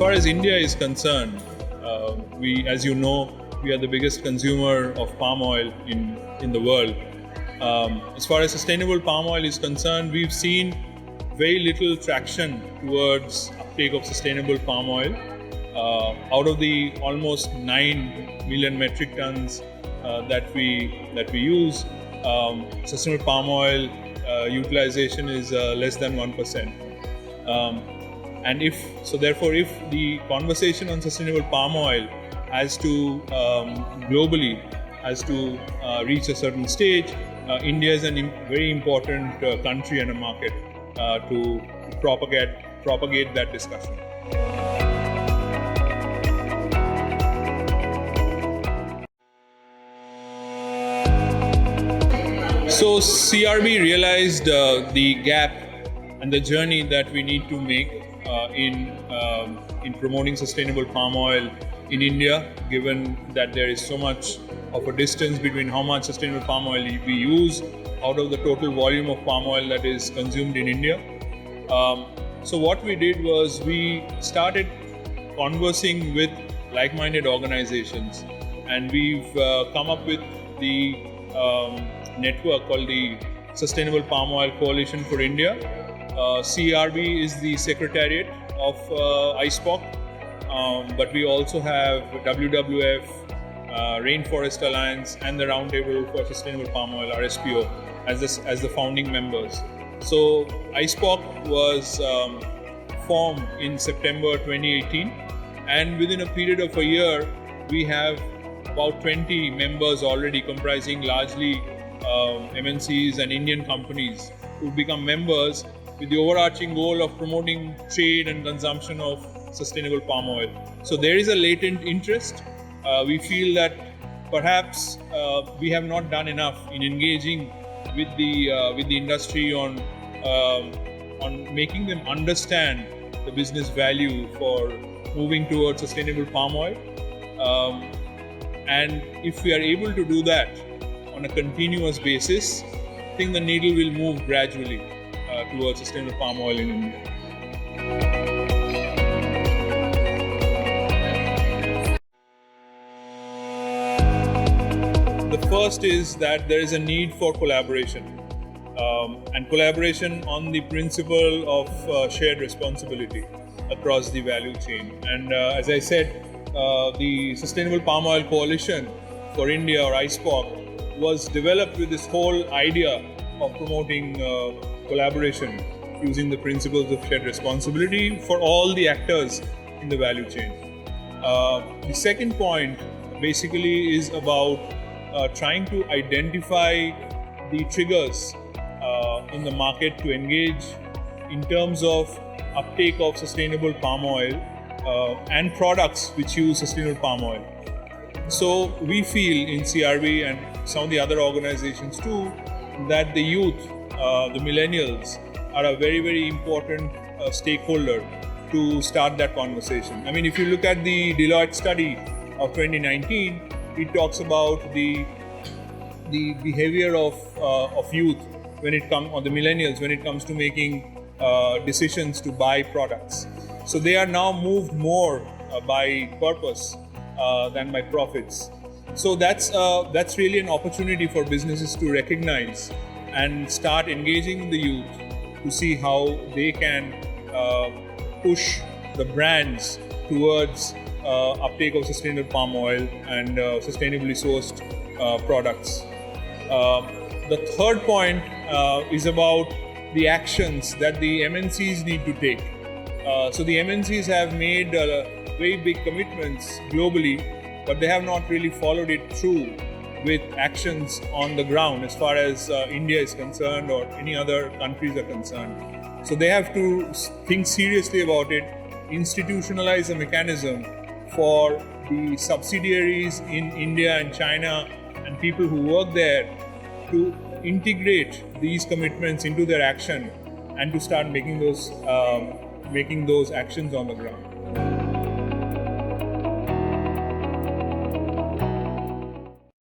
far as India is concerned, as you know, we are the biggest consumer of palm oil in the world. As far as sustainable palm oil is concerned, we've seen very little traction towards uptake of sustainable palm oil. Out of the almost 9 million metric tons that we use, sustainable palm oil utilization is less than 1%. And if the conversation on sustainable palm oil has to globally has to reach a certain stage, India is a very important country and a market to propagate that discussion. So CRB realized the gap and the journey that we need to make in promoting sustainable palm oil in India, given that there is so much of a distance between how much sustainable palm oil we use out of the total volume of palm oil that is consumed in India. So what we did was we started conversing with like-minded organizations, and we've come up with the network called the Sustainable Palm Oil Coalition for India. CRB is the secretariat of ISPOC, but we also have WWF, Rainforest Alliance, and the Roundtable for Sustainable Palm Oil (RSPO) as the founding members. So ISPOC was formed in September 2018, and within a period of a year, we have about 20 members already, comprising largely MNCs and Indian companies who become members with the overarching goal of promoting trade and consumption of sustainable palm oil. So there is a latent interest. We feel that perhaps we have not done enough in engaging with the industry on making them understand the business value for moving towards sustainable palm oil. And if we are able to do that on a continuous basis, I think the needle will move gradually towards sustainable palm oil in India. The first is that there is a need for collaboration, and collaboration on the principle of shared responsibility across the value chain. And as I said, the Sustainable Palm Oil Coalition for India, or ISPOC, was developed with this whole idea of promoting collaboration using the principles of shared responsibility for all the actors in the value chain. The second point basically is about trying to identify the triggers in the market to engage in terms of uptake of sustainable palm oil and products which use sustainable palm oil. So we feel in CRB and some of the other organizations too that the youth, the millennials, are a very, very important stakeholder to start that conversation. I mean, if you look at the Deloitte study of 2019, it talks about the behavior of youth when it comes, or the millennials, when it comes to making decisions to buy products. So they are now moved more by purpose than by profits. So that's really an opportunity for businesses to recognize and start engaging the youth to see how they can push the brands towards uptake of sustainable palm oil and sustainably sourced products. The third point is about the actions that the MNCs need to take. So the MNCs have made very big commitments globally, but they have not really followed it through with actions on the ground as far as India is concerned or any other countries are concerned. So they have to think seriously about it, institutionalize a mechanism for the subsidiaries in India and China and people who work there to integrate these commitments into their action and to start making those actions on the ground.